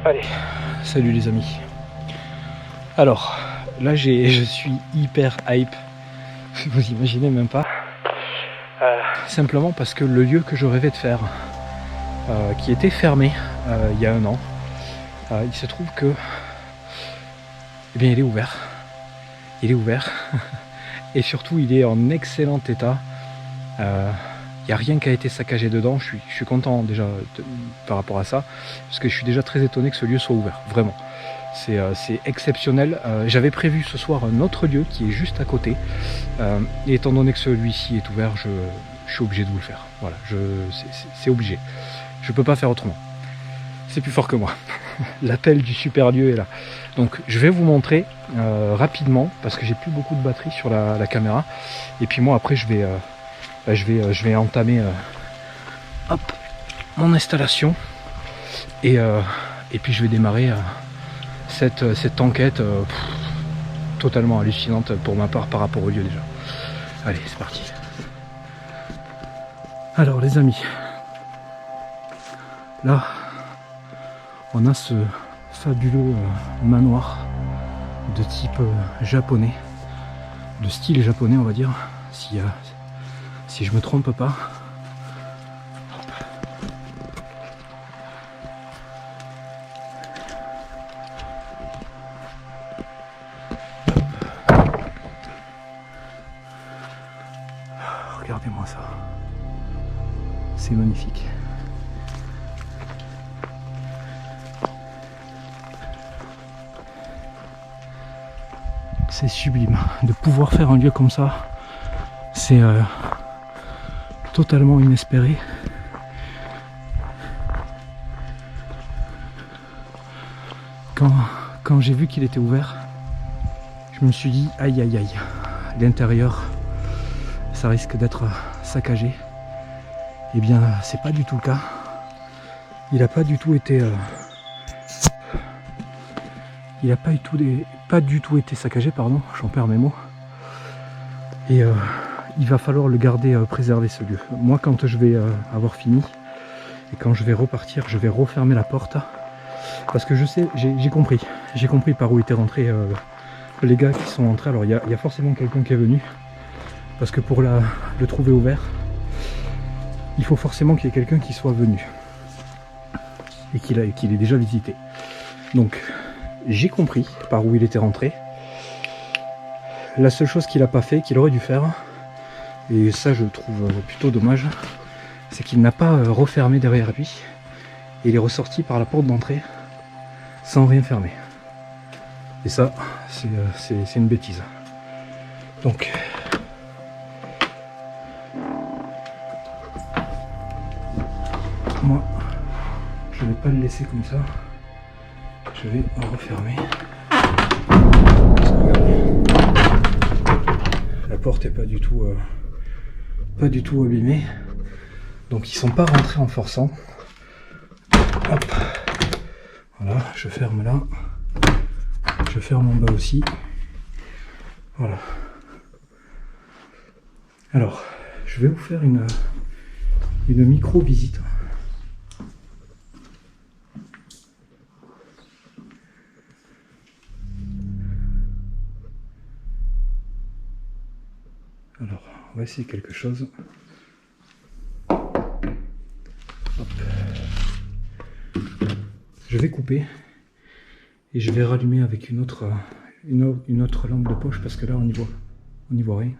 Allez, salut les amis. Alors, là je suis hyper hype, vous imaginez même pas. Simplement parce que le lieu que je rêvais de faire, qui était fermé il y a un an, il se trouve que, eh bien, il est ouvert. Il est ouvert et surtout il est en excellent état. Il n'y a rien qui a été saccagé dedans. Je suis content déjà par rapport à ça, parce que je suis déjà très étonné que ce lieu soit ouvert, vraiment. C'est exceptionnel. J'avais prévu ce soir un autre lieu qui est juste à côté. Et étant donné que celui-ci est ouvert, je suis obligé de vous le faire. Voilà, c'est obligé. Je ne peux pas faire autrement. C'est plus fort que moi. L'appel du super lieu est là. Donc je vais vous montrer rapidement, parce que j'ai plus beaucoup de batterie sur la caméra. Et puis moi après je vais entamer hop, mon installation. Et puis je vais démarrer cette enquête totalement hallucinante pour ma part par rapport au lieu déjà. Allez, c'est parti. Alors les amis, là on a ce fabuleux manoir de type japonais, de style japonais on va dire, si je me trompe pas. Regardez-moi ça, c'est magnifique. C'est sublime de pouvoir faire un lieu comme ça. C'est totalement inespéré. Quand j'ai vu qu'il était ouvert, je me suis dit aïe aïe aïe, l'intérieur ça risque d'être saccagé. Eh bien c'est pas du tout le cas. Il n'a pas du tout été pas du tout été saccagé, pardon, j'en perds mes mots. Et il va falloir le garder préserver ce lieu. Moi quand je vais avoir fini et quand je vais repartir, je vais refermer la porte, parce que je sais, j'ai compris par où étaient rentrés les gars qui sont entrés. Alors il y a forcément quelqu'un qui est venu, parce que pour le trouver ouvert, il faut forcément qu'il y ait quelqu'un qui soit venu et qu'il ait déjà visité. Donc j'ai compris par où il était rentré. La seule chose qu'il n'a pas fait, qu'il aurait dû faire, et ça je trouve plutôt dommage, c'est qu'il n'a pas refermé derrière lui et il est ressorti par la porte d'entrée sans rien fermer. Et ça, c'est une bêtise. Donc moi je ne vais pas le laisser comme ça, je vais en refermer. La porte est pas du tout abîmée, donc ils sont pas rentrés en forçant. Hop, voilà, je ferme là, je ferme en bas aussi. Voilà. Alors, je vais vous faire une micro visite. Alors, on va essayer quelque chose. Hop. Je vais couper et je vais rallumer avec une autre lampe de poche, parce que là on n'y voit rien.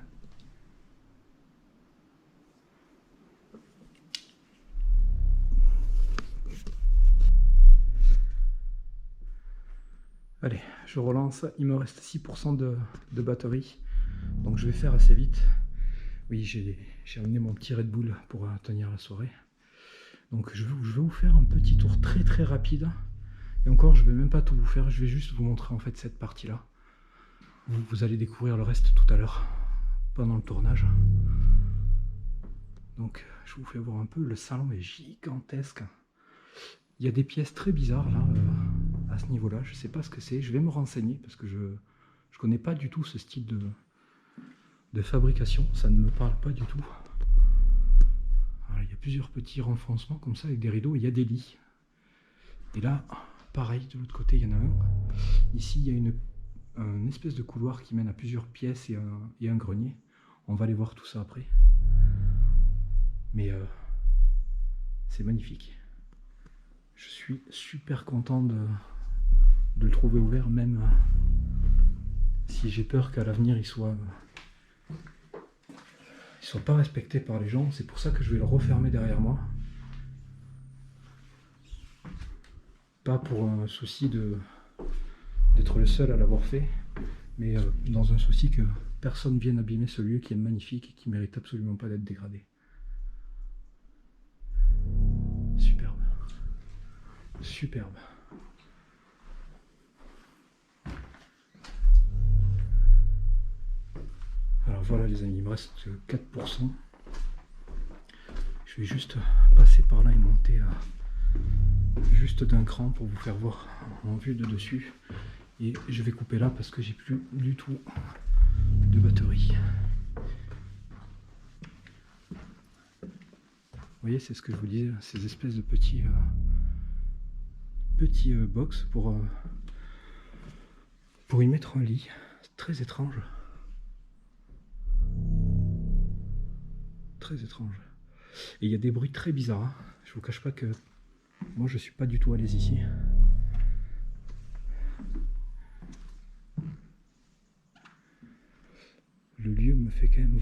Allez, je relance, il me reste 6% de batterie, donc je vais faire assez vite. Oui, j'ai amené mon petit Red Bull pour tenir la soirée. Donc je vais vous faire un petit tour très très rapide. Et encore, je ne vais même pas tout vous faire, je vais juste vous montrer en fait cette partie-là. Vous allez découvrir le reste tout à l'heure, pendant le tournage. Donc je vous fais voir un peu, le salon est gigantesque. Il y a des pièces très bizarres là, à ce niveau-là, je ne sais pas ce que c'est, je vais me renseigner parce que je ne connais pas du tout ce style de fabrication, ça ne me parle pas du tout. Alors, il y a plusieurs petits renfoncements comme ça avec des rideaux, il y a des lits. Et là, pareil, de l'autre côté, il y en a un. Ici, il y a une espèce de couloir qui mène à plusieurs pièces et un grenier. On va aller voir tout ça après. Mais c'est magnifique. Je suis super content de le trouver ouvert, même si j'ai peur qu'à l'avenir il soit pas respecté par les gens. C'est pour ça que je vais le refermer derrière moi. Pas pour un souci d'être le seul à l'avoir fait, mais dans un souci que personne vienne abîmer ce lieu qui est magnifique et qui mérite absolument pas d'être dégradé. Superbe. Superbe. Alors voilà les amis, il me reste 4%. Je vais juste passer par là et monter juste d'un cran pour vous faire voir en vue de dessus. Et je vais couper là parce que j'ai plus du tout de batterie. Vous voyez, c'est ce que je vous disais, ces espèces de petits box pour y mettre un lit. C'est très étrange. Très étrange. Et il y a des bruits très bizarres. Hein. Je vous cache pas que moi je suis pas du tout à l'aise ici. Le lieu me fait quand même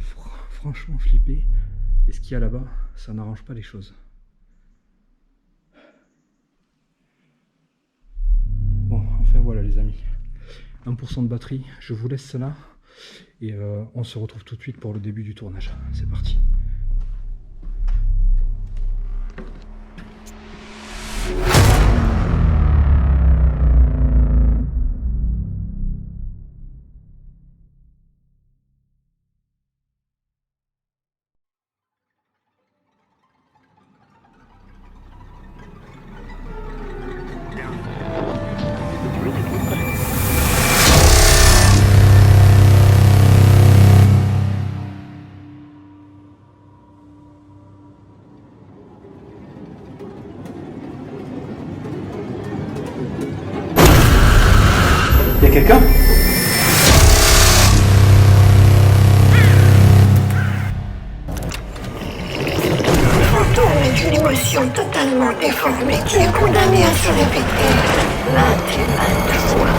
franchement flipper. Et ce qu'il y a là-bas, ça n'arrange pas les choses. Bon, enfin voilà les amis. 1% de batterie, je vous laisse cela. Et on se retrouve tout de suite pour le début du tournage. C'est parti. Y'a quelqu'un ? Fantôme est une émotion totalement déformée qui est condamnée à se répéter maintes et maintes fois.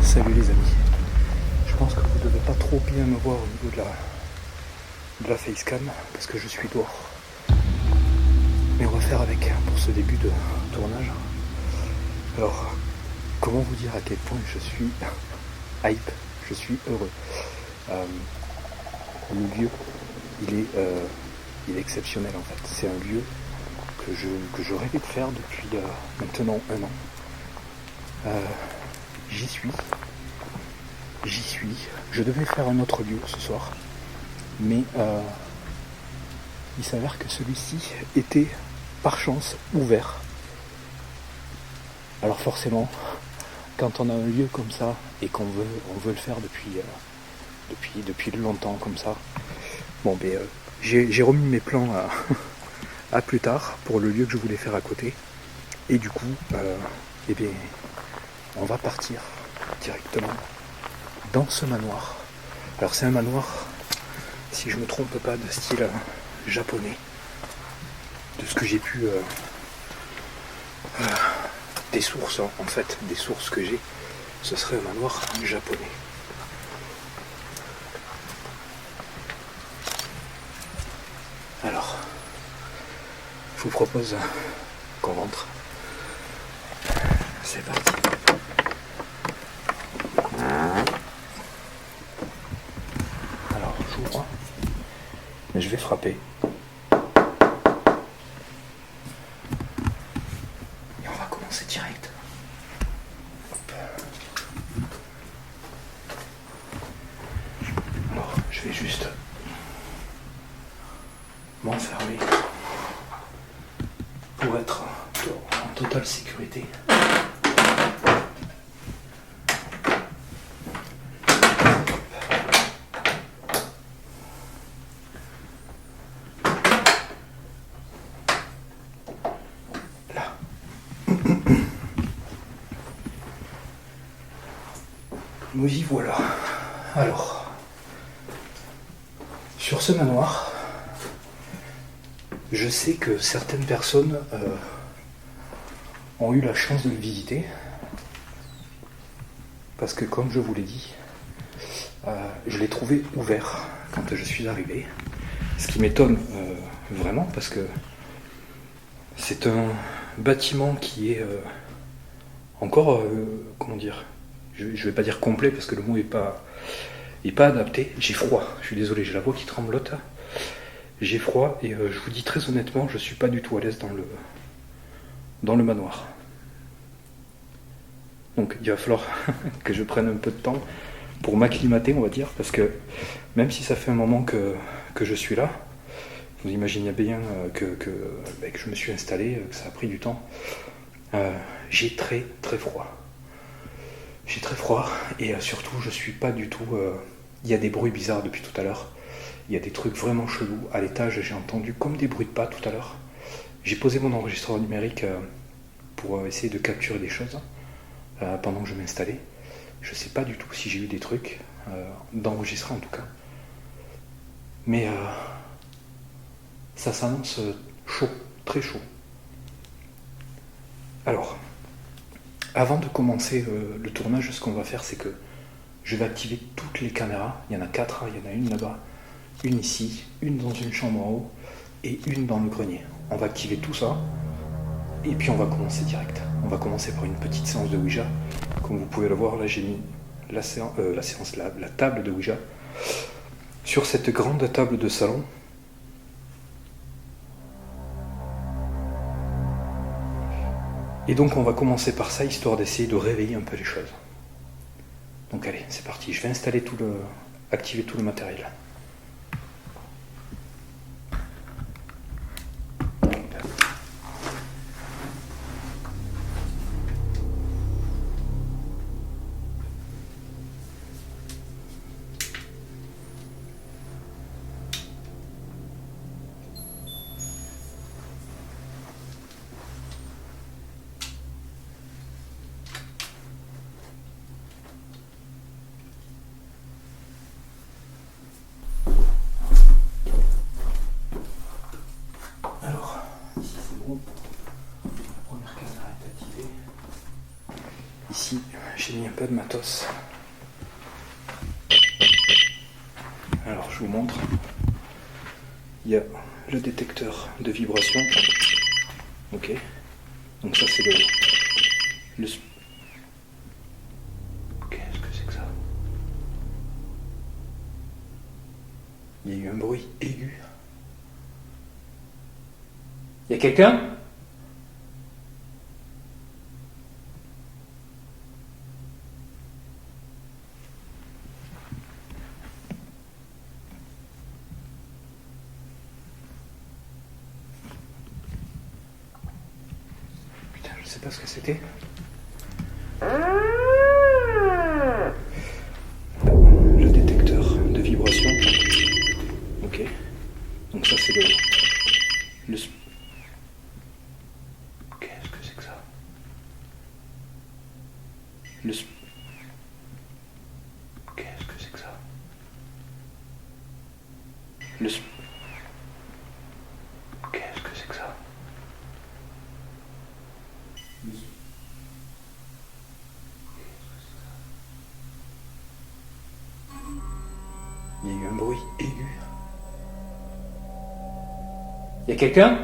Salut les amis, je pense que vous devez pas trop bien me voir au niveau de la facecam parce que je suis dehors. Mais on va faire avec pour ce début de tournage. Alors, comment vous dire à quel point je suis hype, je suis heureux. Le lieu, il est exceptionnel en fait. C'est un lieu que je rêvais de faire depuis maintenant 1 an. J'y suis. Je devais faire un autre lieu ce soir, mais il s'avère que celui-ci était par chance ouvert. Alors forcément, quand on a un lieu comme ça et qu'on veut le faire depuis longtemps comme ça, bon ben j'ai remis mes plans à plus tard pour le lieu que je voulais faire à côté, et du coup eh bien on va partir directement dans ce manoir. Alors c'est un manoir, si je me trompe pas, de style japonais, de ce que j'ai pu des sources en fait, des sources que j'ai, ce serait un manoir japonais. Alors je vous propose qu'on rentre. C'est parti. Alors j'ouvre, mais je vais frapper. Et on va commencer. m'enfermer pour être en totale sécurité. Là. Nous y voilà. Alors, sur ce manoir, je sais que certaines personnes ont eu la chance de le visiter, parce que comme je vous l'ai dit, je l'ai trouvé ouvert quand je suis arrivé, ce qui m'étonne vraiment, parce que c'est un bâtiment qui est encore, comment dire, je vais pas dire complet, parce que le mot est pas adapté. J'ai froid, je suis désolé, j'ai la voix qui tremblote. J'ai froid et je vous dis très honnêtement, je suis pas du tout à l'aise dans le manoir. Donc il va falloir que je prenne un peu de temps pour m'acclimater, on va dire, parce que même si ça fait un moment que je suis là, vous imaginez bien que je me suis installé, que ça a pris du temps. J'ai très très froid. J'ai très froid et surtout je suis pas du tout... Il y a des bruits bizarres depuis tout à l'heure. Il y a des trucs vraiment chelous. À l'étage, j'ai entendu comme des bruits de pas tout à l'heure. J'ai posé mon enregistreur numérique pour essayer de capturer des choses pendant que je m'installais. Je sais pas du tout si j'ai eu des trucs d'enregistrer en tout cas. Mais ça s'annonce chaud, très chaud. Alors, avant de commencer le tournage, ce qu'on va faire, c'est que je vais activer toutes les caméras. Il y en a 4, il y en a une là-bas, une ici, une dans une chambre en haut et une dans le grenier. On va activer tout ça et puis on va commencer direct. On va commencer par une petite séance de Ouija. Comme vous pouvez le voir, là j'ai mis la table de Ouija sur cette grande table de salon. Et donc on va commencer par ça, histoire d'essayer de réveiller un peu les choses. Donc allez, c'est parti, je vais activer tout le matériel. Ici, j'ai mis un peu de matos. Alors, je vous montre. Il y a le détecteur de vibration. Ok. Donc ça, c'est le... Qu'est-ce que c'est que ça? Il y a eu un bruit aigu. Il y a quelqu'un? Je sais pas ce que c'était. Le détecteur de vibration. Ok. Donc ça c'est le... Qu'est-ce que c'est que ça? Qu'est-ce que c'est que ça? Qu'est-ce que c'est que ça? Il y a eu un bruit aigu. Il y a quelqu'un?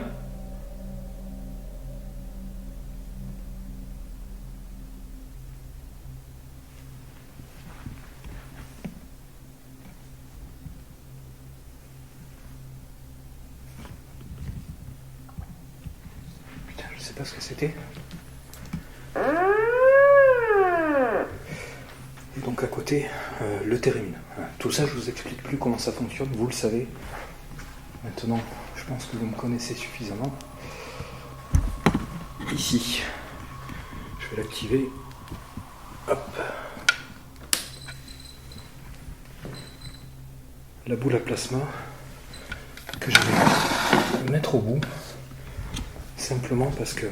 Putain, je sais pas ce que c'était. Et donc à côté, le térémine. Tout ça, je vous explique plus comment ça fonctionne, vous le savez. Maintenant, je pense que vous me connaissez suffisamment. Ici, je vais l'activer. Hop. La boule à plasma que je vais mettre au bout, simplement parce que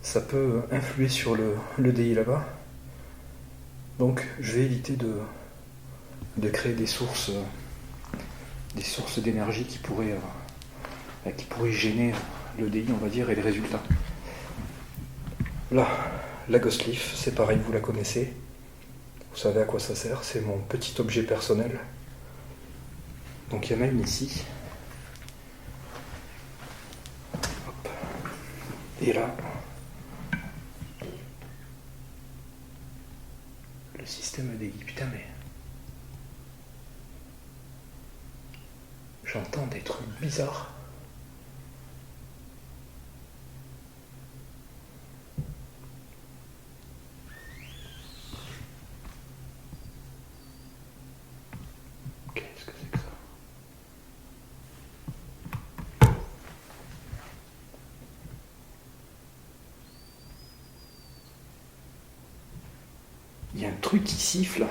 ça peut influer sur le DI là-bas. Donc je vais éviter de créer des sources d'énergie qui pourraient gêner le DI, on va dire, et les résultats. Là, la Ghost Leaf, c'est pareil, vous la connaissez. Vous savez à quoi ça sert, c'est mon petit objet personnel. Donc il y en a une ici. Hop. Et là, le système ADI. Putain, mais j'entends des trucs bizarres. Qu'est-ce que c'est que ça? Il y a un truc qui siffle.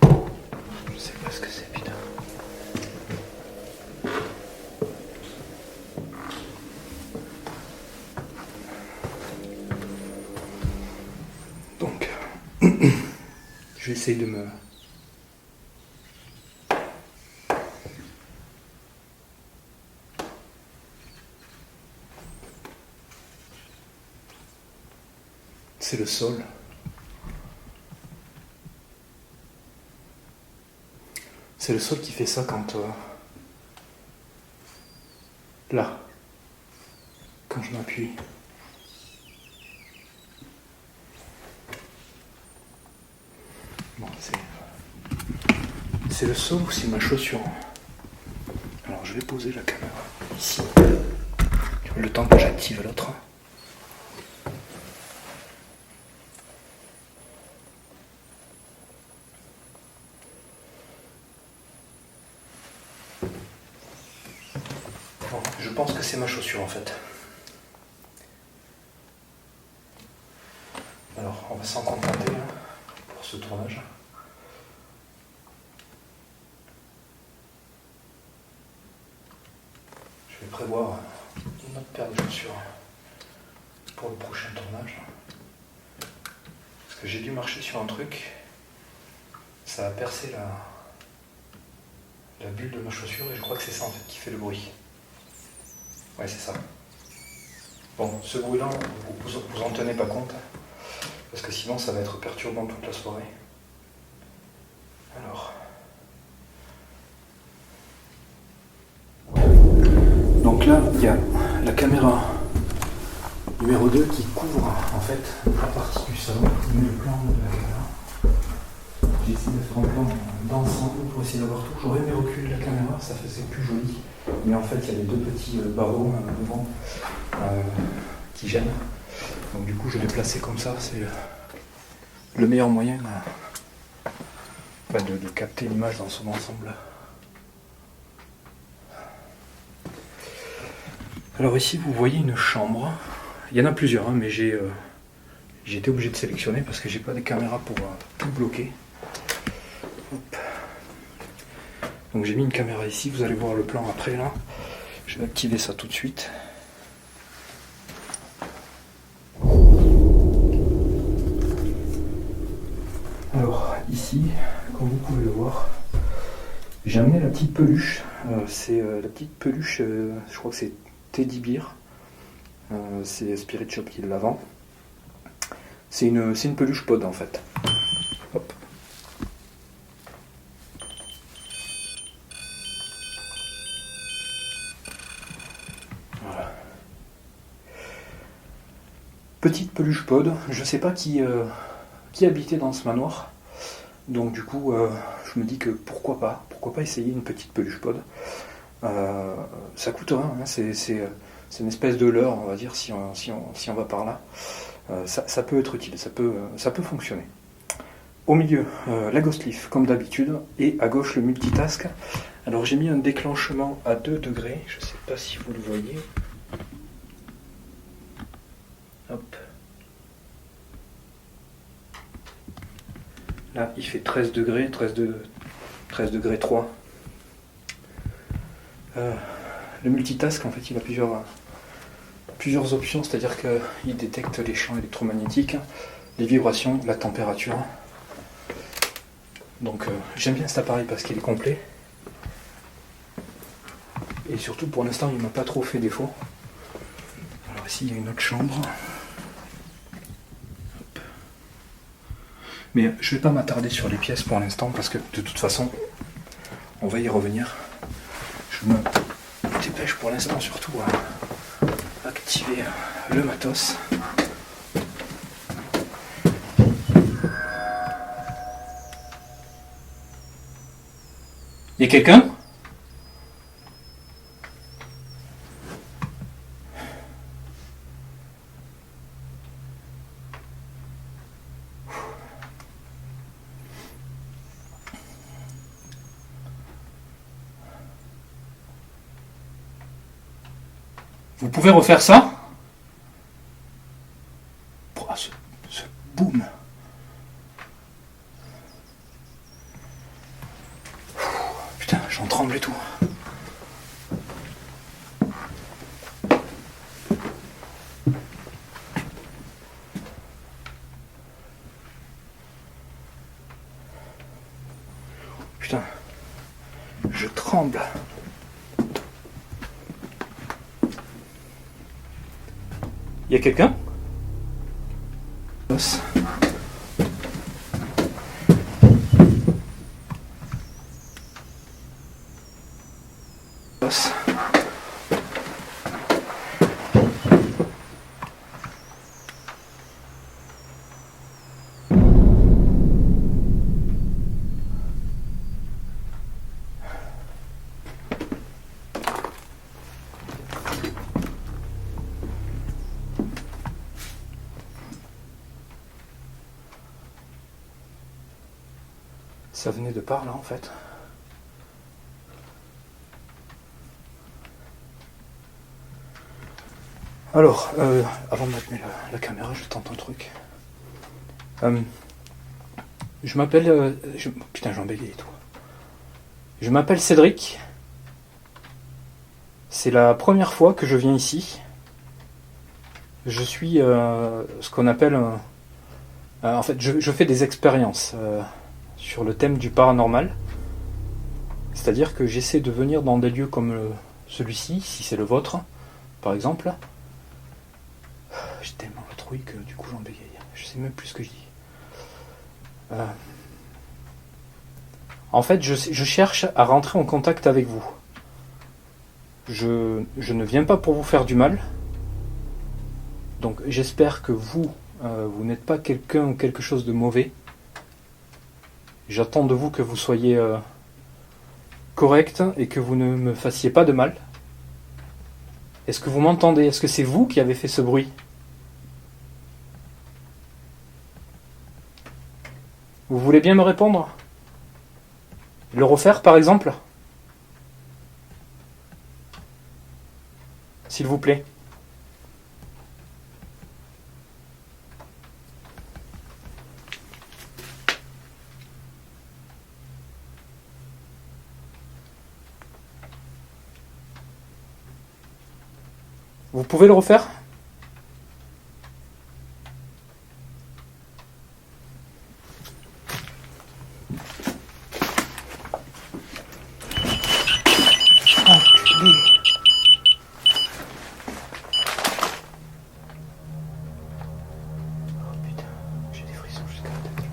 Je sais pas ce que c'est, putain. Donc, je vais essayer de me... C'est le sol. C'est le sol qui fait ça quand... là. Quand je m'appuie. Bon, c'est le sol ou c'est ma chaussure? Alors je vais poser la caméra ici. Le temps que j'active l'autre. Bon, je pense que c'est ma chaussure en fait. Alors on va s'en contenter pour ce tournage. Je vais prévoir une autre paire de chaussures pour le prochain tournage. Parce que j'ai dû marcher sur un truc. Ça a percé la bulle de ma chaussure et je crois que c'est ça en fait qui fait le bruit. Ouais, c'est ça. Bon, ce bruit-là, vous en tenez pas compte, parce que sinon ça va être perturbant toute la soirée. Alors. Donc là, il y a la caméra numéro 2 qui couvre en fait la partie du salon. Je mets le plan de la caméra. J'ai essayé de faire un plan d'ensemble pour essayer d'avoir tout. J'aurais aimé reculer la caméra, ça faisait plus joli. Mais en fait, il y a les deux petits barreaux devant qui gênent. Donc du coup, je l'ai placé comme ça. C'est le meilleur moyen de capter l'image dans son ensemble. Alors ici, vous voyez une chambre. Il y en a plusieurs, mais j'ai été obligé de sélectionner parce que j'ai pas de caméra pour tout bloquer. Hop. Donc j'ai mis une caméra ici, vous allez voir le plan après là. Je vais activer ça tout de suite. Alors ici, comme vous pouvez le voir, j'ai amené la petite peluche. C'est la petite peluche, je crois que c'est Teddy Bear. C'est Spirit Shop qui la vend. C'est une peluche pod en fait. Hop. Voilà. Petite peluche pod. Je sais pas qui habitait dans ce manoir. Donc du coup, je me dis que pourquoi pas essayer une petite peluche pod. Ça coûte rien, hein, c'est une espèce de leurre, on va dire, si on va par là. Ça peut être utile, ça peut fonctionner. Au milieu, la Ghost Leaf, comme d'habitude, et à gauche le multitask. Alors j'ai mis un déclenchement à 2 degrés, je ne sais pas si vous le voyez. Hop. Là, il fait 13 degrés, 13 degrés 3. Le multitask, en fait, il a plusieurs options, c'est-à-dire qu'il détecte les champs électromagnétiques, les vibrations, la température. Donc j'aime bien cet appareil parce qu'il est complet. Et surtout, pour l'instant, il ne m'a pas trop fait défaut. Alors ici, il y a une autre chambre. Hop. Mais je ne vais pas m'attarder sur les pièces pour l'instant parce que de toute façon, on va y revenir. Je me dépêche pour l'instant surtout à activer le matos. Il y a quelqu'un ? Vous pouvez refaire ça ? Oh, ce boom. Putain, j'en tremble et tout. Putain, je tremble. Il y a quelqu'un ? Ça venait de par là en fait. Alors, avant de mettre la caméra, je tente un truc. Je m'appelle... putain, j'en bégaye et tout. Je m'appelle Cédric. C'est la première fois que je viens ici. Je suis ce qu'on appelle... en fait, je fais des expériences sur le thème du paranormal. C'est-à-dire que j'essaie de venir dans des lieux comme celui-ci, si c'est le vôtre, par exemple. J'ai tellement la trouille que du coup j'en bégaye. Je sais même plus ce que je dis. En fait, je cherche à rentrer en contact avec vous. Je ne viens pas pour vous faire du mal. Donc j'espère que vous n'êtes pas quelqu'un ou quelque chose de mauvais. J'attends de vous que vous soyez correct et que vous ne me fassiez pas de mal. Est-ce que vous m'entendez ? Est-ce que c'est vous qui avez fait ce bruit ? Vous voulez bien me répondre ? Le refaire par exemple ? S'il vous plaît. Vous pouvez le refaire ? Enculé. Oh putain, j'ai des frissons jusqu'à la tête.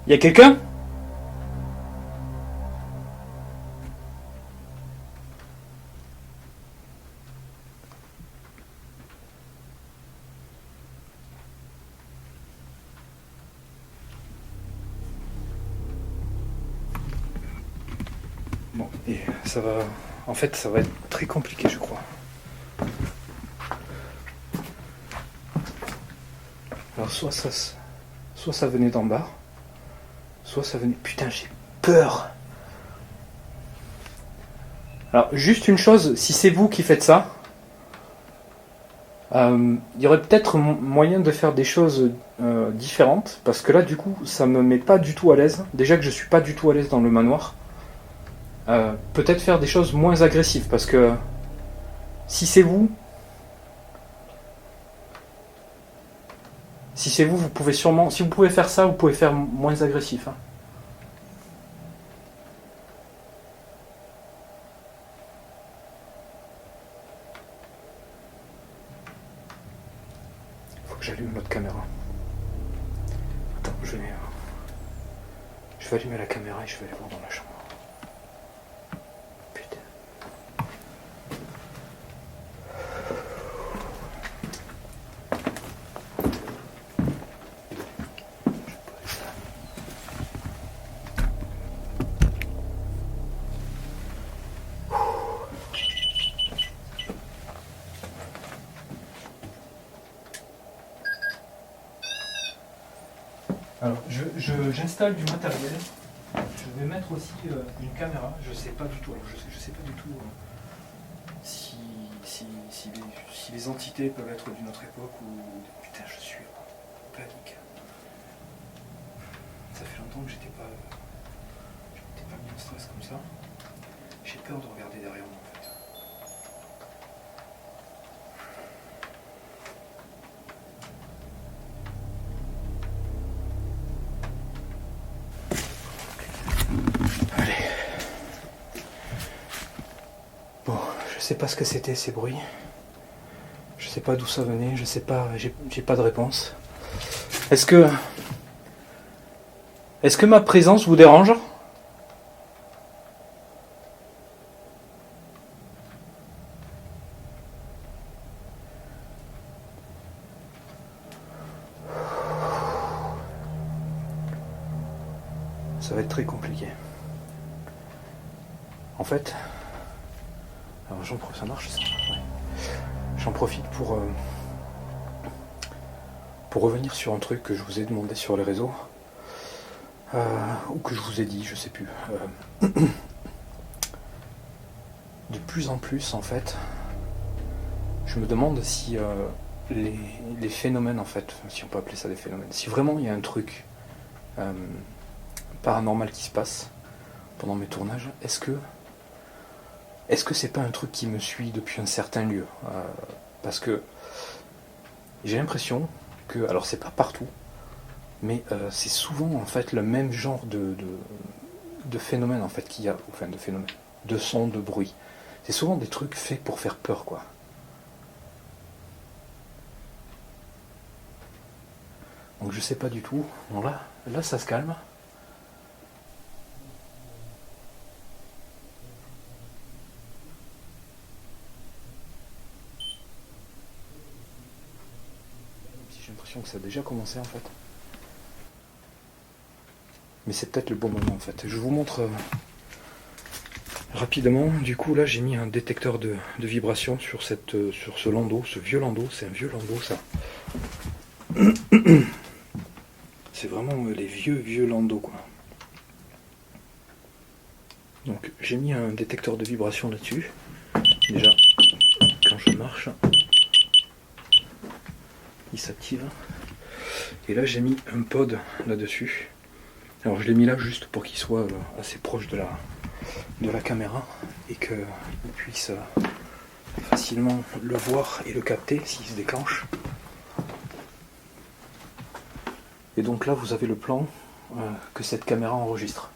Y a quelqu'un ? Bon, et ça va... En fait, ça va être très compliqué, je crois. soit ça venait d'en bas, soit ça venait... Putain, j'ai peur. Alors, juste une chose, si c'est vous qui faites ça, il y aurait peut-être moyen de faire des choses différentes, parce que là, du coup, ça me met pas du tout à l'aise. Déjà que je suis pas du tout à l'aise dans le manoir. Peut-être faire des choses moins agressives, parce que si c'est vous, vous pouvez sûrement, si vous pouvez faire ça, vous pouvez faire moins agressif. Hein. Faut que j'allume l'autre caméra. Attends, je vais allumer la caméra et je vais aller voir dans la chambre. Putain. Alors, j'installe du matériel. Je vais mettre aussi une caméra. Je sais pas du tout. Alors, je sais pas du tout si les entités peuvent être d'une autre époque ou. Putain, je suis en panique. Ça fait longtemps que j'étais pas mis en stress comme ça. J'ai peur de regarder derrière moi en fait. Bon, je sais pas ce que c'était ces bruits. Je sais pas d'où ça venait, je sais pas, j'ai pas de réponse. Est-ce que ma présence vous dérange ? Ça va être très compliqué. En fait, alors ça marche ça. Ouais. J'en profite pour revenir sur un truc que je vous ai demandé sur les réseaux, ou que je vous ai dit, je sais plus. De plus en plus, en fait, je me demande si les phénomènes, en fait, si on peut appeler ça des phénomènes, si vraiment il y a un truc paranormal qui se passe pendant mes tournages, est-ce que c'est pas un truc qui me suit depuis un certain lieu, parce que j'ai l'impression que, alors c'est pas partout, mais c'est souvent en fait le même genre de phénomène en fait qu'il y a, enfin de phénomène, de son, de bruit. C'est souvent des trucs faits pour faire peur, quoi. Donc je sais pas du tout. Bon là ça se calme. J'ai l'impression que ça a déjà commencé en fait. Mais c'est peut-être le bon moment en fait. Je vous montre rapidement. Du coup là j'ai mis un détecteur de vibration sur ce landau, ce vieux landau. C'est un vieux landau ça. C'est vraiment les vieux landaux quoi. Donc j'ai mis un détecteur de vibration là-dessus. Déjà quand je marche, il s'active. Et là j'ai mis un pod là-dessus. Alors je l'ai mis là juste pour qu'il soit assez proche de la caméra et qu'il puisse facilement le voir et le capter s'il se déclenche. Et donc là vous avez le plan que cette caméra enregistre.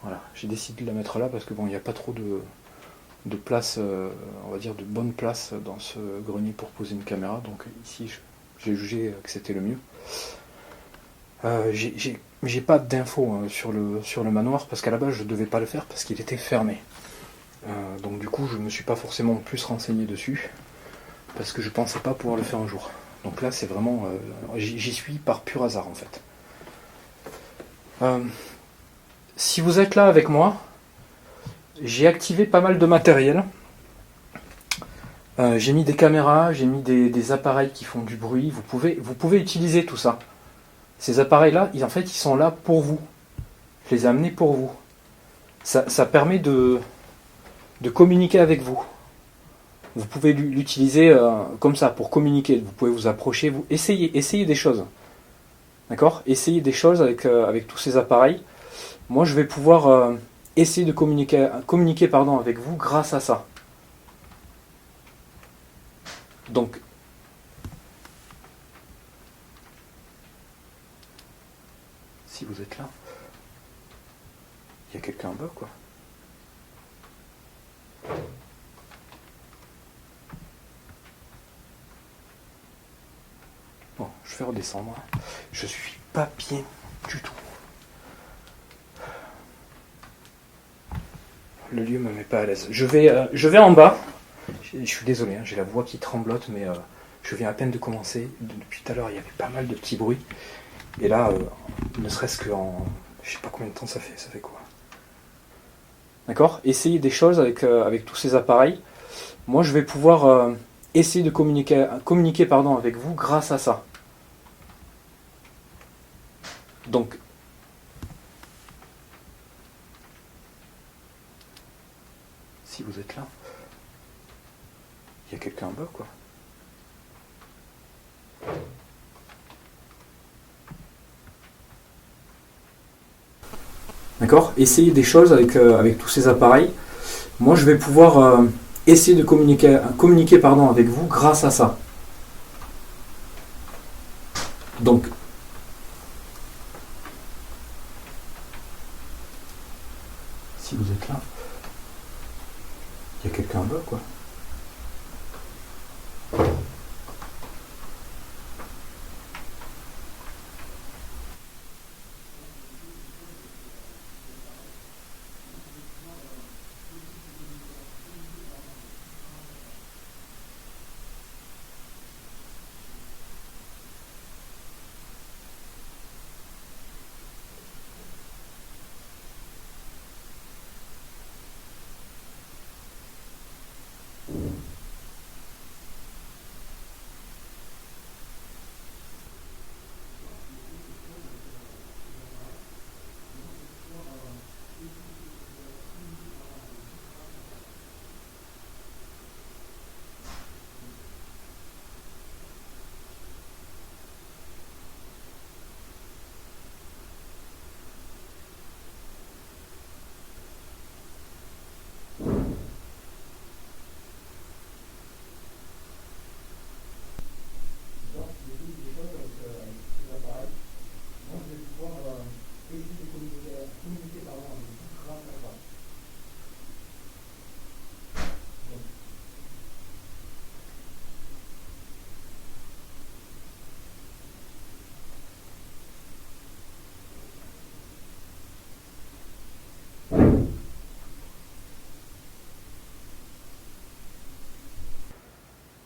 Voilà, j'ai décidé de la mettre là parce que bon, il n'y a pas trop de place, on va dire de bonne place dans ce grenier pour poser une caméra. Donc ici j'ai jugé que c'était le mieux. J'ai pas d'infos sur le manoir parce qu'à la base je devais pas le faire parce qu'il était fermé. Donc du coup je me suis pas forcément plus renseigné dessus parce que je pensais pas pouvoir le faire un jour. Donc là c'est vraiment, j'y suis par pur hasard en fait. Si vous êtes là avec moi, j'ai activé pas mal de matériel. J'ai mis des caméras, j'ai mis des appareils qui font du bruit. Vous pouvez utiliser tout ça. Ces appareils-là, en fait, ils sont là pour vous. Je les ai amenés pour vous. Ça permet de communiquer avec vous. Vous pouvez l'utiliser comme ça, pour communiquer. Vous pouvez vous approcher, essayez des choses. D'accord ? Essayez des choses avec tous ces appareils. Moi, je vais pouvoir essayer de communiquer avec vous grâce à ça. Donc, si vous êtes là, il y a quelqu'un en bas, quoi. Bon, je vais redescendre. Je suis pas bien du tout. Le lieu me met pas à l'aise. Je vais en bas. Je suis désolé, hein, j'ai la voix qui tremblote, mais je viens à peine de commencer. Depuis tout à l'heure, il y avait pas mal de petits bruits. Et là, ne serait-ce qu'en... Je sais pas combien de temps ça fait quoi. D'accord ? Essayez des choses avec tous ces appareils. Moi, je vais pouvoir essayer de communiquer avec vous grâce à ça. Donc, si vous êtes là, il y a quelqu'un en bas, quoi. D'accord ? Essayez des choses avec tous ces appareils. Moi, je vais pouvoir essayer de communiquer avec vous grâce à ça. Donc, si vous êtes là, il y a quelqu'un en bas, quoi.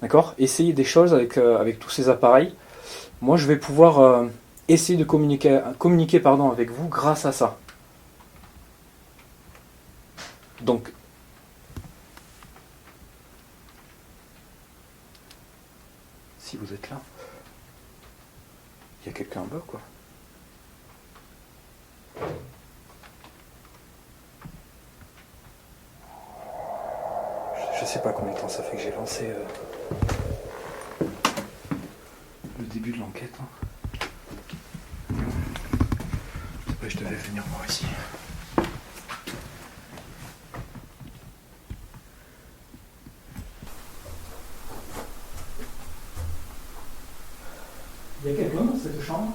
D'accord ? Essayez des choses avec tous ces appareils. Moi, je vais pouvoir essayer de communiquer avec vous grâce à ça. Donc, si vous êtes là, il y a quelqu'un en bas, quoi. Je sais pas combien de temps ça fait que j'ai lancé le début de l'enquête. Après, je devais venir voir ici. Il y a quelqu'un dans cette chambre?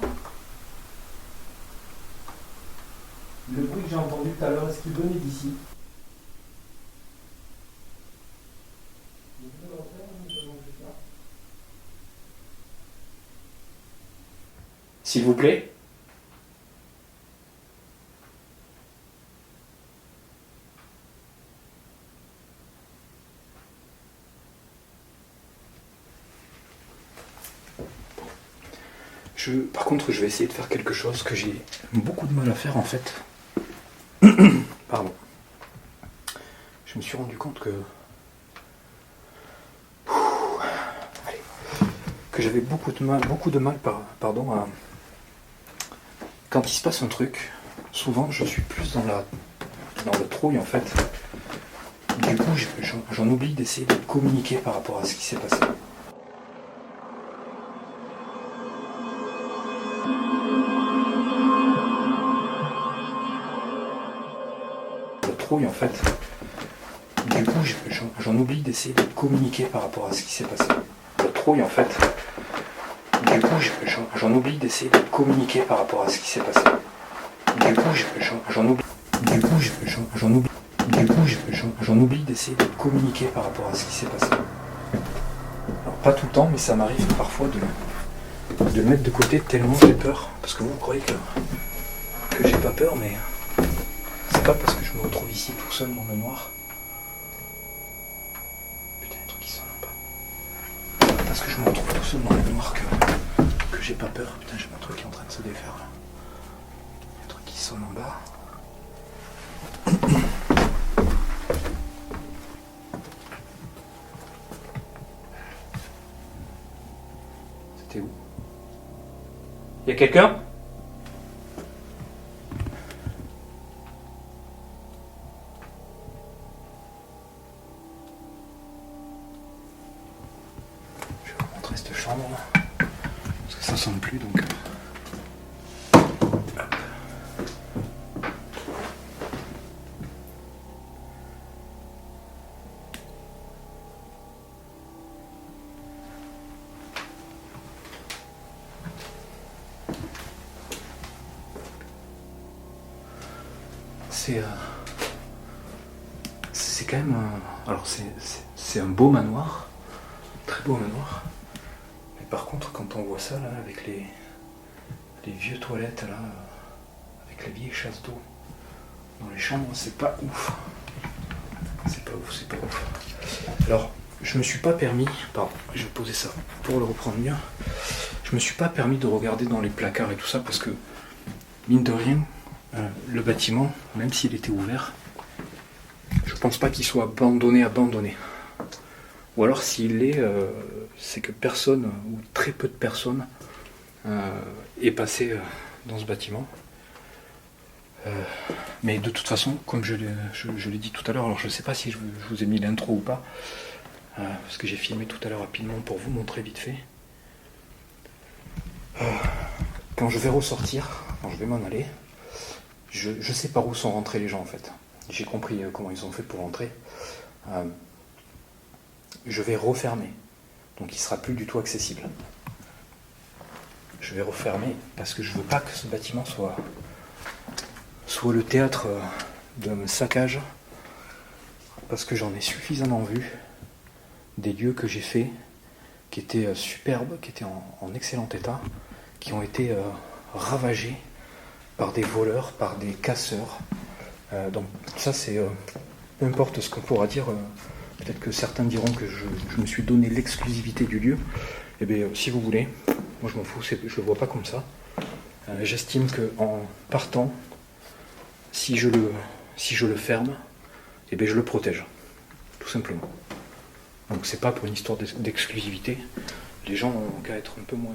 Le bruit que j'ai entendu tout à l'heure, est-ce qu'il venait d'ici? S'il vous plaît. Par contre, je vais essayer de faire quelque chose que j'ai beaucoup de mal à faire en fait. Pardon. Je me suis rendu compte que que j'avais beaucoup de mal à... Quand il se passe un truc, souvent je suis plus dans la trouille en fait. Du coup, j'en oublie d'essayer de communiquer par rapport à ce qui s'est passé. La trouille en fait. Du coup, j'en oublie d'essayer de communiquer par rapport à ce qui s'est passé. La trouille en fait. Du coup, j'en oublie d'essayer de communiquer par rapport à ce qui s'est passé. Du coup, j'en oublie. Du coup, j'en oublie d'essayer de communiquer par rapport à ce qui s'est passé. Alors, pas tout le temps, mais ça m'arrive parfois de le mettre de côté tellement j'ai peur. Parce que vous croyez que j'ai pas peur, mais c'est pas parce que je me retrouve ici tout seul dans le noir. Putain, les trucs qui sonnent pas. C'est pas parce que je me retrouve tout seul dans le noir que j'ai pas peur. Putain, j'ai mon truc qui est en train de se défaire là. Il y a un truc qui sonne en bas. C'était où? Il y a quelqu'un? Je vais vous montrer cette chambre là. Parce que ça sonne plus donc. Hop. C'est quand même alors c'est un beau manoir, très beau manoir. Mais par contre, quand on voit ça là, avec les vieux toilettes là, avec les vieilles chasses d'eau dans les chambres, c'est pas ouf. C'est pas ouf. Alors, je me suis pas permis, pardon, je vais poser ça pour le reprendre mieux. Je me suis pas permis de regarder dans les placards et tout ça parce que mine de rien, le bâtiment, même s'il était ouvert, je pense pas qu'il soit abandonné. Ou alors s'il l'est, c'est que personne, ou très peu de personnes, est passé dans ce bâtiment. Mais de toute façon, comme je l'ai dit tout à l'heure, alors je sais pas si je vous ai mis l'intro ou pas, parce que j'ai filmé tout à l'heure rapidement pour vous montrer vite fait. Quand je vais ressortir, quand je vais m'en aller, je sais par où sont rentrés les gens en fait. J'ai compris comment ils ont fait pour rentrer. Je vais refermer, donc il ne sera plus du tout accessible. Je vais refermer parce que je ne veux pas que ce bâtiment soit le théâtre d'un saccage, parce que j'en ai suffisamment vu des lieux que j'ai faits qui étaient superbes, qui étaient en excellent état, qui ont été ravagés par des voleurs, par des casseurs. Donc ça c'est, peu importe ce qu'on pourra dire, peut-être que certains diront que je me suis donné l'exclusivité du lieu. Eh bien si vous voulez, moi je m'en fous, je le vois pas comme ça. J'estime qu'en partant, si je le ferme, eh bien je le protège, tout simplement. Donc c'est pas pour une histoire d'exclusivité, les gens ont qu'à être un peu moins...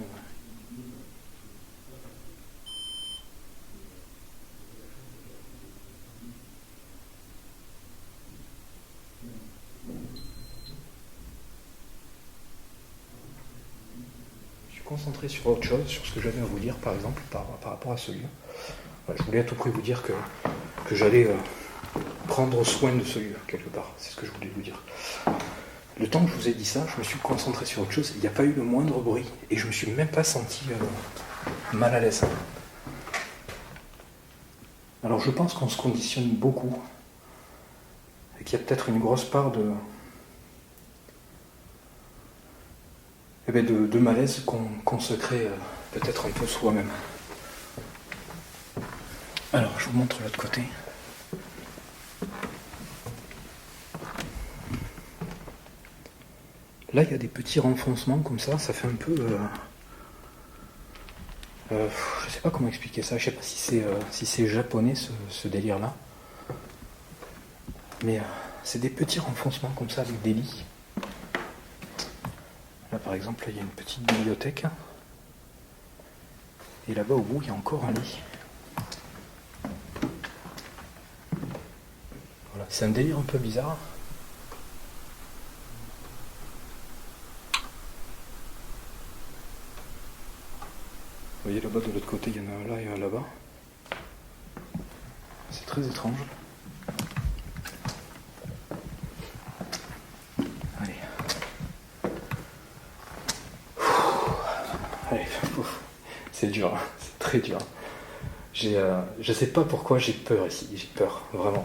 Concentré sur autre chose, sur ce que j'avais à vous dire par exemple par rapport à ce lieu. Je voulais à tout prix vous dire que j'allais prendre soin de ce lieu quelque part, c'est ce que je voulais vous dire. Le temps que je vous ai dit ça, je me suis concentré sur autre chose, il n'y a pas eu le moindre bruit et je me suis même pas senti mal à l'aise. Alors je pense qu'on se conditionne beaucoup et qu'il y a peut-être une grosse part de malaise qu'on se crée peut-être un peu soi-même. Alors, je vous montre l'autre côté. Là, il y a des petits renfoncements comme ça fait un peu... je sais pas comment expliquer ça, je sais pas si c'est japonais ce délire-là. Mais c'est des petits renfoncements comme ça avec des lits. Là par exemple, il y a une petite bibliothèque. Et là-bas au bout, il y a encore un lit. Voilà, c'est un délire un peu bizarre. Vous voyez là-bas de l'autre côté, il y en a un là et un là-bas. C'est très étrange. Allez. Allez. C'est dur, hein. C'est très dur. Je sais pas pourquoi j'ai peur ici, j'ai peur, vraiment.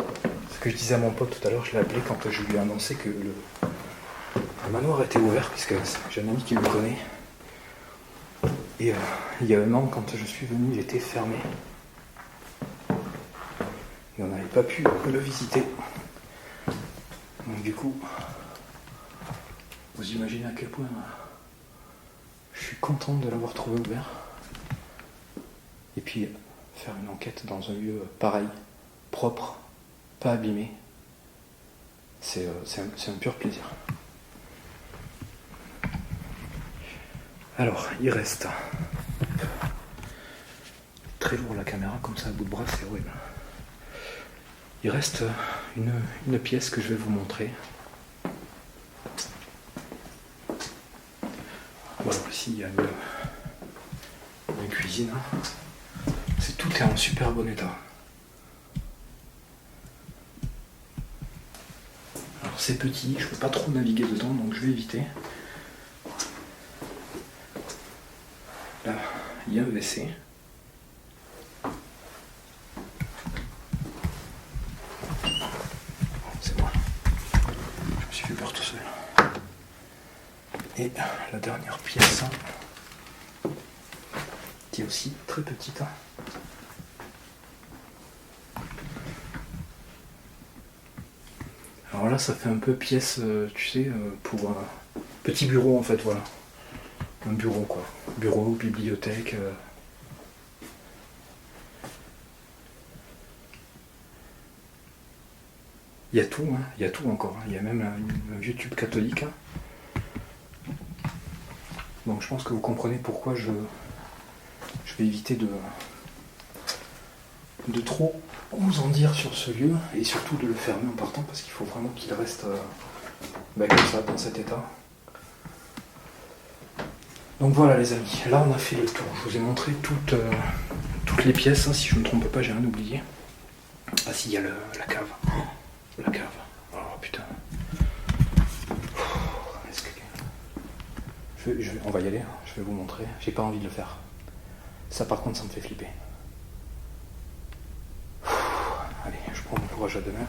Ce que je disais à mon pote tout à l'heure, je l'ai appelé quand je lui ai annoncé que le manoir était ouvert, puisque j'ai un ami qui le connaît. Et il y a un an, quand je suis venu, il était fermé. Et on n'avait pas pu le visiter. Donc du coup, vous imaginez à quel point je suis content de l'avoir trouvé ouvert. Et puis, faire une enquête dans un lieu pareil, propre, pas abîmé, c'est un pur plaisir. Alors, il reste... Très lourd la caméra, comme ça à bout de bras, c'est horrible. Il reste une pièce que je vais vous montrer. Voilà, ici il y a une cuisine. Tout est en super bon état. Alors c'est petit, je peux pas trop naviguer dedans, donc je vais éviter. Là, il y a un WC. C'est moi. Je me suis fait peur tout seul. Et la dernière pièce, qui est aussi très petite. Alors là, ça fait un peu pièce, tu sais, pour un petit bureau en fait, voilà. Un bureau quoi. Bureau, bibliothèque. Il y a tout, hein. Il y a tout encore. Hein. Il y a même un vieux tube catholique. Hein. Donc je pense que vous comprenez pourquoi je vais éviter de trop vous en dire sur ce lieu et surtout de le fermer en partant parce qu'il faut vraiment qu'il reste comme ça, dans cet état. Donc voilà les amis, là on a fait le tour. Je vous ai montré toutes les pièces, hein, si je ne me trompe pas, j'ai rien oublié. Ah si, il y a la cave. La cave. Oh putain. On va y aller, hein. Je vais vous montrer. J'ai pas envie de le faire. Ça par contre ça me fait flipper. Allez, je prends mon courage à deux mains.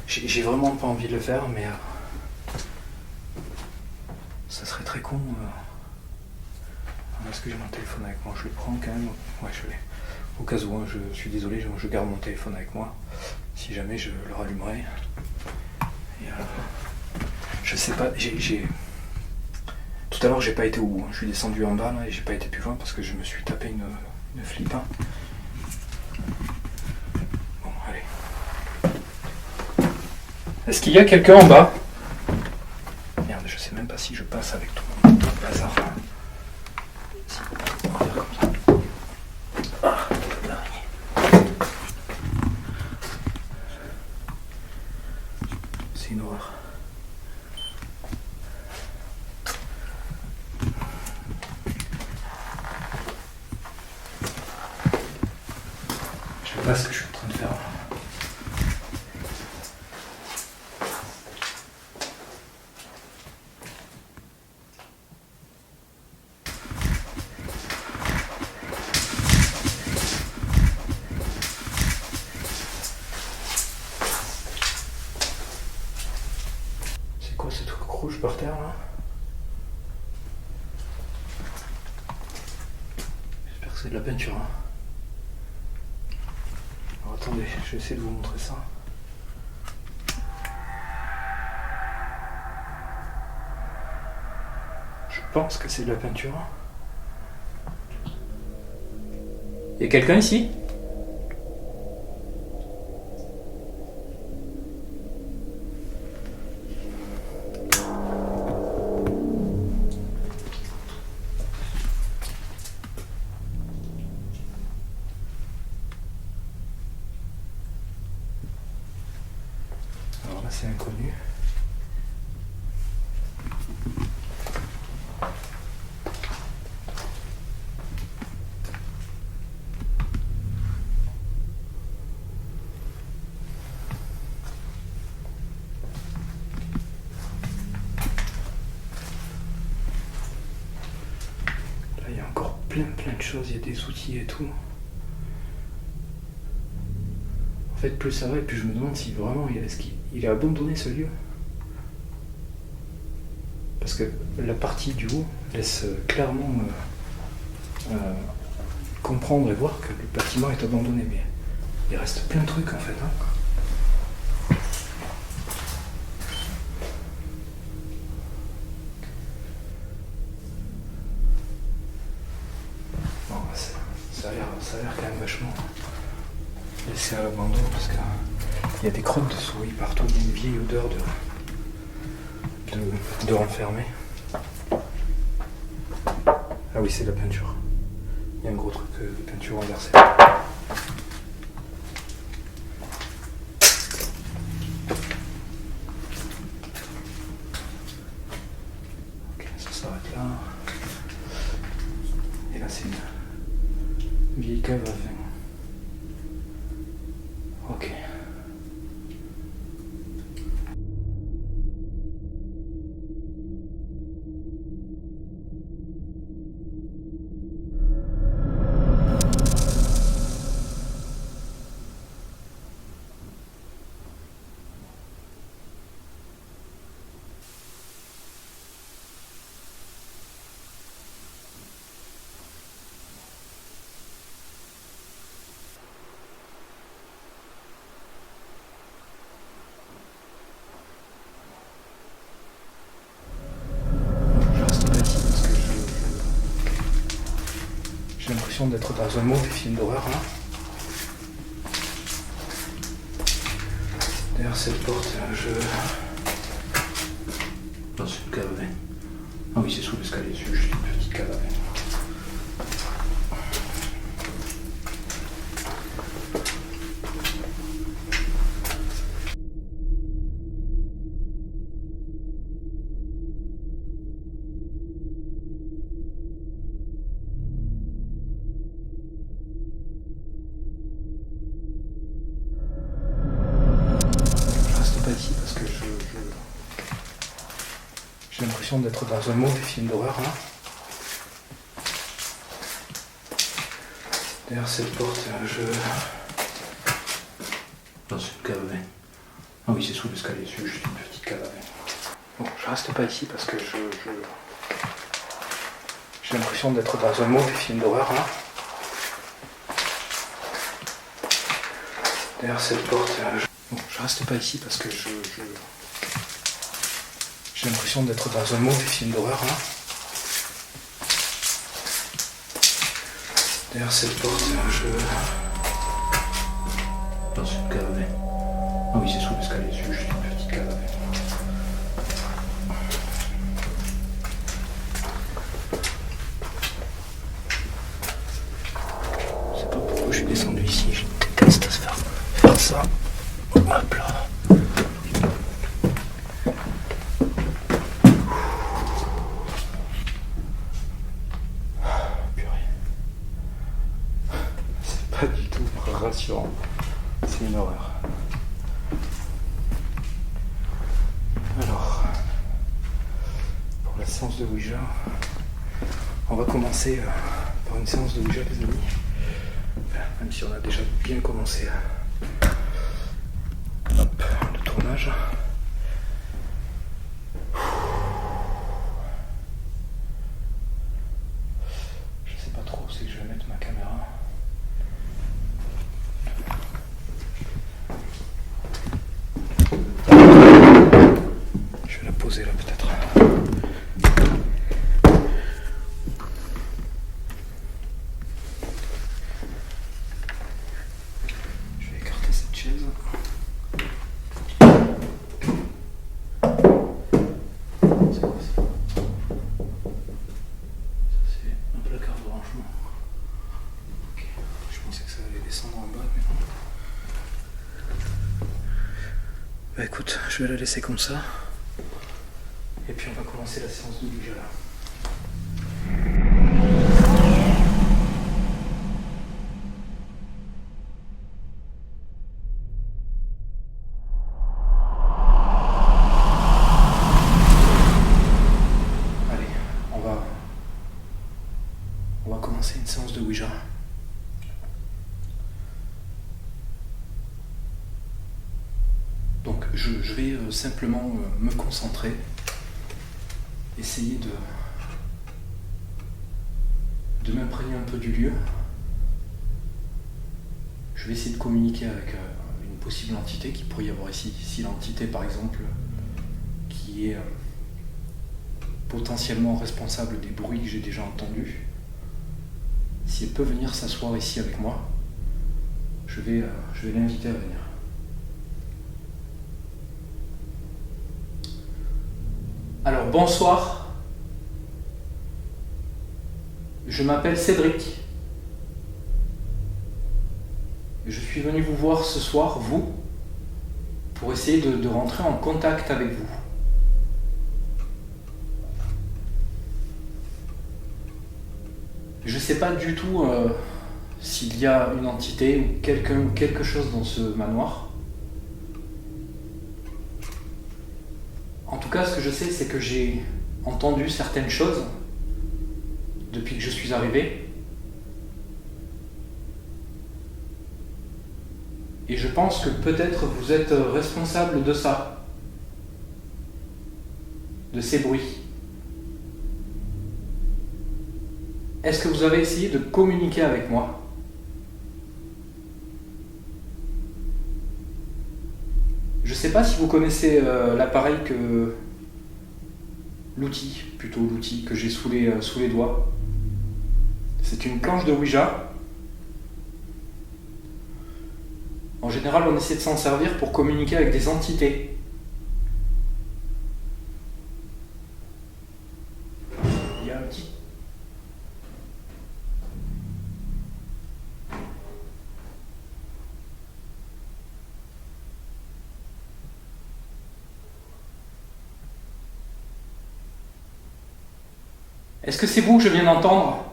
J'ai vraiment pas envie de le faire, mais ça serait très con. Est-ce que j'ai mon téléphone avec moi? Je le prends quand même. Ouais, je l'ai. Au cas où, hein, je suis désolé, je garde mon téléphone avec moi. Si jamais je le rallumerai. Et, je sais pas, tout à l'heure j'ai pas été au bout. Hein. Je suis descendu en bas là, et j'ai pas été plus loin parce que je me suis tapé une flip. Hein. Bon, allez. Est-ce qu'il y a quelqu'un en bas? Merde, je sais même pas si je passe avec tout le bazar. Si, on va faire comme ça. Ah, c'est une horreur. Je sais pas ce que je suis en train de faire. C'est quoi ce truc rouge par terre là? J'espère que c'est de la peinture. Hein. Alors attendez, je vais essayer de vous montrer ça. Je pense que c'est de la peinture. Il y a quelqu'un ici? assez inconnu. Là, il y a encore plein de choses, il y a des outils et tout. En fait, plus ça va, et plus je me demande si vraiment il a abandonné ce lieu. Parce que la partie du haut laisse clairement comprendre et voir que le bâtiment est abandonné. Mais il reste plein de trucs en fait. Hein. Bon, ça a l'air quand même vachement laissé à l'abandon parce qu'il y a des crottes de souris partout, il y a une vieille odeur de renfermé. Ah oui, c'est de la peinture. Il y a un gros truc de peinture renversée. Ok, ça s'arrête là. Et là, c'est une vieille cave à vin. Ok. J'ai l'impression d'être dans un mauvais film d'horreur là. Derrière cette porte, Non, c'est une cave à vin. Ah oui, c'est sous l'escalier, c'est juste une petite cave à vin. Ici parce que j'ai l'impression d'être dans un mauvais film d'horreur là. Derrière cette porte, Non, c'est une cave à vin. Ah oui, c'est sous l'escalier, c'est juste une petite cave à vin. Bon, je reste pas ici parce que j'ai l'impression d'être dans un mauvais film d'horreur là. Derrière cette porte, Bon, je reste pas ici parce que j'ai l'impression d'être dans un mauvais film d'horreur là. Derrière cette porte, Non, c'est une cave à vin. Ah oui, c'est sous l'escalier, c'est juste une petite cave à vin. Je sais pas pourquoi je suis descendu ici, je déteste faire ça. Hop là. Purée. C'est pas du tout rassurant. C'est une horreur. Alors, pour la séance de Ouija, on va commencer par une séance de Ouija, les amis. Même si on a déjà bien commencé le tournage. Je sais pas trop où c'est que je vais mettre ma caméra. Je vais la poser là peut-être. Je vais écarter cette chaise. Bah écoute, je vais la laisser comme ça. Et puis on va commencer la séance de Ouija là. Allez, on va commencer une séance de Ouija. Donc je vais simplement me concentrer, essayer de m'imprégner un peu du lieu. Je vais essayer de communiquer avec une possible entité qui pourrait y avoir ici. Si l'entité par exemple qui est potentiellement responsable des bruits que j'ai déjà entendus, si elle peut venir s'asseoir ici avec moi, je vais l'inviter à venir. Alors bonsoir, je m'appelle Cédric. Je suis venu vous voir ce soir, vous, pour essayer de rentrer en contact avec vous. Je ne sais pas du tout s'il y a une entité ou quelque chose dans ce manoir. En tout cas, ce que je sais, c'est que j'ai entendu certaines choses depuis que je suis arrivé. Et je pense que peut-être vous êtes responsable de ça, de ces bruits. Est-ce que vous avez essayé de communiquer avec moi ? Je ne sais pas si vous connaissez l'appareil l'outil que j'ai sous les doigts. C'est une planche de Ouija. En général, on essaie de s'en servir pour communiquer avec des entités. Il y a un petit... Est-ce que c'est vous que je viens d'entendre ?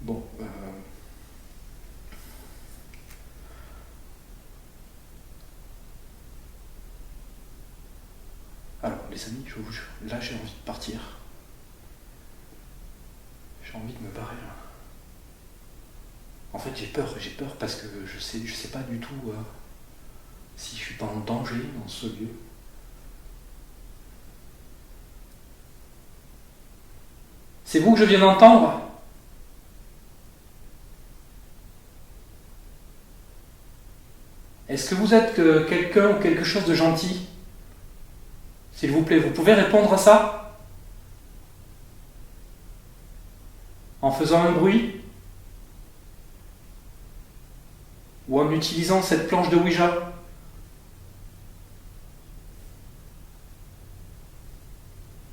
Bon, alors les amis, là j'ai envie de partir. J'ai envie de me barrer là. En fait j'ai peur parce que je sais pas du tout si je suis pas en danger dans ce lieu. C'est vous que je viens d'entendre ? Est-ce que vous êtes quelqu'un ou quelque chose de gentil ? S'il vous plaît, vous pouvez répondre à ça ? En faisant un bruit ? Ou en utilisant cette planche de Ouija ?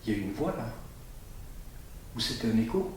Il y a eu une voix là ? Ou c'était un écho ?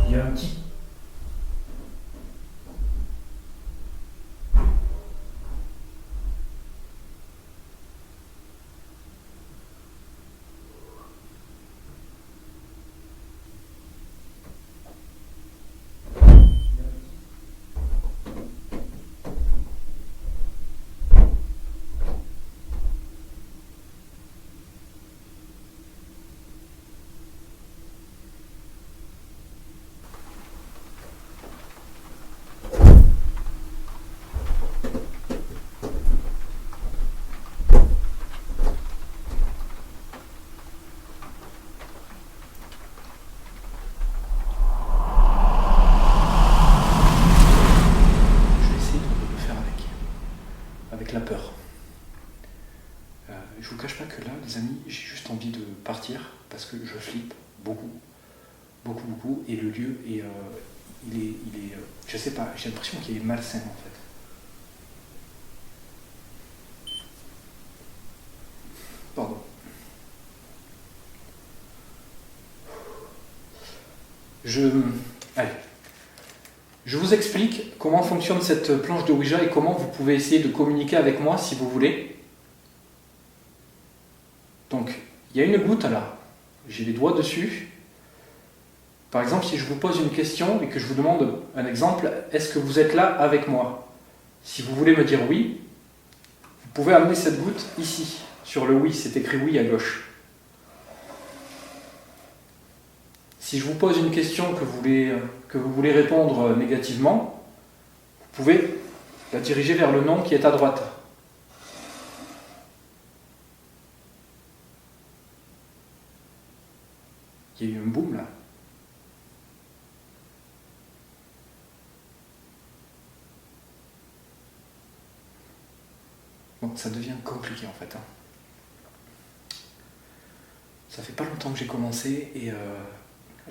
Il y a un petit... et le lieu est, je sais pas, j'ai l'impression qu'il est malsain en fait. Pardon. Allez. Je vous explique comment fonctionne cette planche de Ouija et comment vous pouvez essayer de communiquer avec moi si vous voulez. Donc, il y a une goutte là, j'ai les doigts dessus. Par exemple, si je vous pose une question et que je vous demande un exemple, est-ce que vous êtes là avec moi? Si vous voulez me dire oui, vous pouvez amener cette goutte ici, sur le oui, c'est écrit oui à gauche. Si je vous pose une question que vous voulez répondre négativement, vous pouvez la diriger vers le non qui est à droite. Il y a eu un boom là. Bon, ça devient compliqué en fait. Ça fait pas longtemps que j'ai commencé et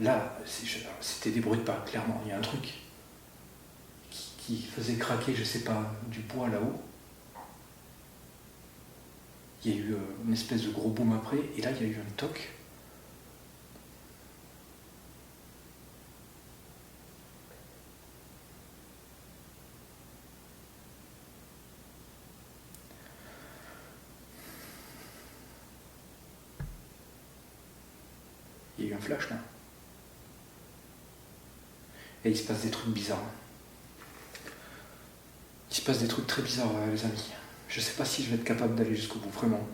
là, c'était des bruits de pas, clairement. Il y a un truc qui faisait craquer, je sais pas, du bois là-haut. Il y a eu une espèce de gros boom après, et là il y a eu un toc. Il y a eu un flash là. Et il se passe des trucs bizarres. Il se passe des trucs très bizarres, les amis. Je sais pas si je vais être capable d'aller jusqu'au bout, vraiment.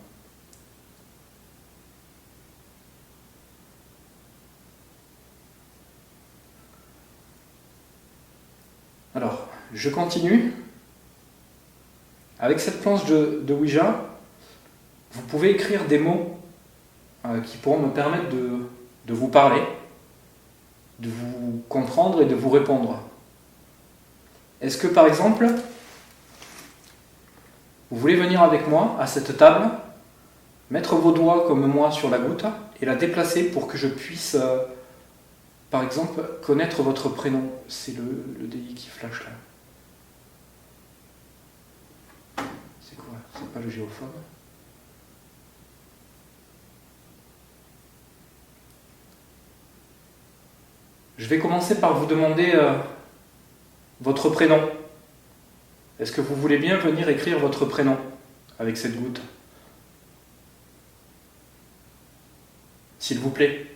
Alors, je continue. Avec cette planche de Ouija, vous pouvez écrire des mots qui pourront me permettre de vous parler, de vous comprendre et de vous répondre. Est-ce que par exemple, vous voulez venir avec moi à cette table, mettre vos doigts comme moi sur la goutte et la déplacer pour que je puisse, par exemple, connaître votre prénom? C'est le DI qui flash là. C'est quoi? C'est pas le géophobe? Je vais commencer par vous demander votre prénom. Est-ce que vous voulez bien venir écrire votre prénom avec cette goutte? S'il vous plaît.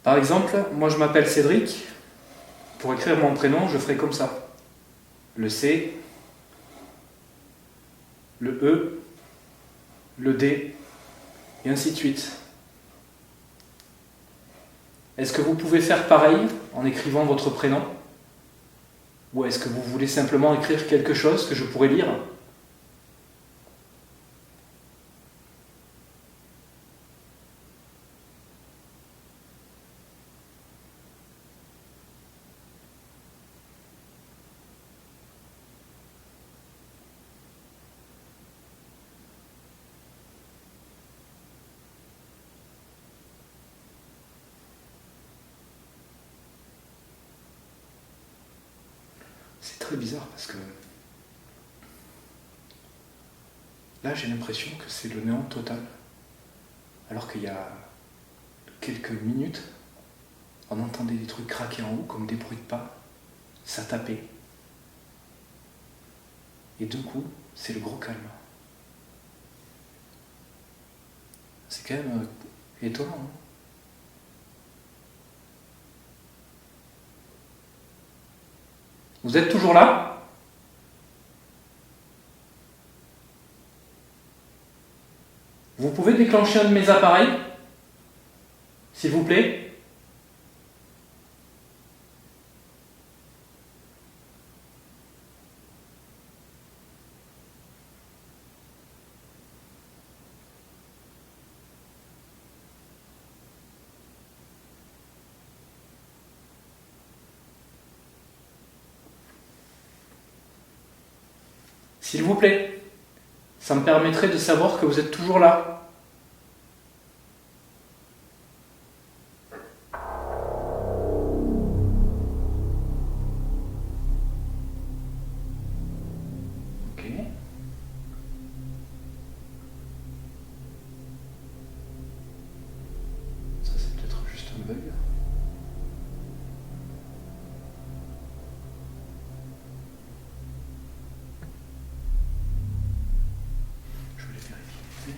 Par exemple, moi je m'appelle Cédric. Pour écrire mon prénom, je ferai comme ça. Le C, le E, le D, et ainsi de suite. Est-ce que vous pouvez faire pareil en écrivant votre prénom? Ou est-ce que vous voulez simplement écrire quelque chose que je pourrais lire? C'est très bizarre parce que là j'ai l'impression que c'est le néant total. Alors qu'il y a quelques minutes, on entendait des trucs craquer en haut comme des bruits de pas, ça tapait. Et d'un coup, c'est le gros calme. C'est quand même étonnant. Hein. Vous êtes toujours là? Vous pouvez déclencher un de mes appareils, s'il vous plaît? S'il vous plaît. Ça me permettrait de savoir que vous êtes toujours là. Ok. Ça c'est peut-être juste un bug. Je vais les vérifier.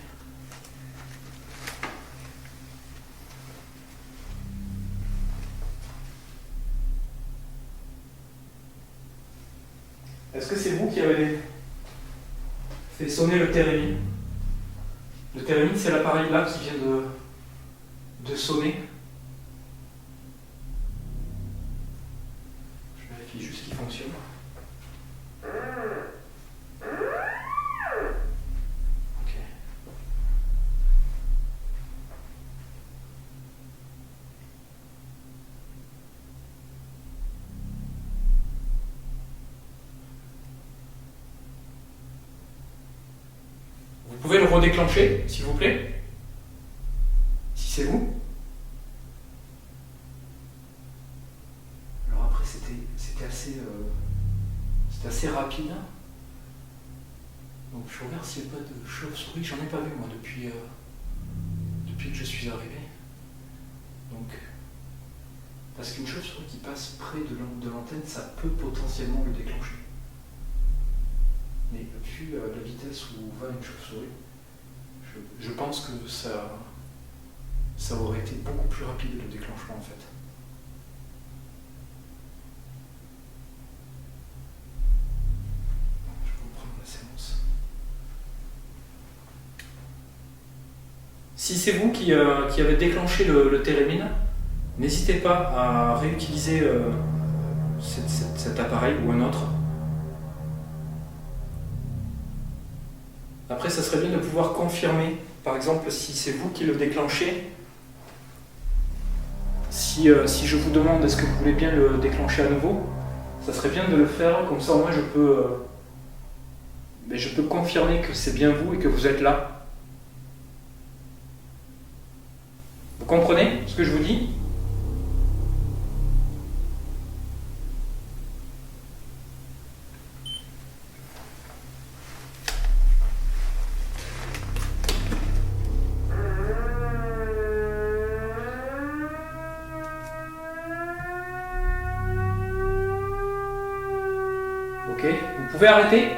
Est-ce que c'est vous qui avez fait sonner le térémine? Le térémine, c'est l'appareil là qui vient de sonner. Je vérifie juste qu'il fonctionne. Ok. Vous pouvez le redéclencher, s'il vous plaît? Si c'est vous. Alors après, c'était assez rapide. Donc je regarde s'il n'y a pas de chauve-souris. J'en ai pas vu moi depuis que je suis arrivé. Donc, parce qu'une chauve-souris qui passe près de l'antenne, ça peut potentiellement le déclencher. Mais vu la vitesse où va une chauve-souris, je pense que ça aurait été beaucoup plus rapide le déclenchement en fait. Je vais reprendre la séance. Si c'est vous qui avez déclenché le térémine, n'hésitez pas à réutiliser cet appareil ou un autre. Après, ça serait bien de pouvoir confirmer, par exemple, si c'est vous qui le déclenchez, si je vous demande est-ce que vous voulez bien le déclencher à nouveau, ça serait bien de le faire, comme ça au moins je peux confirmer que c'est bien vous et que vous êtes là. Vous comprenez ce que je vous dis ? Ok, vous pouvez arrêter ?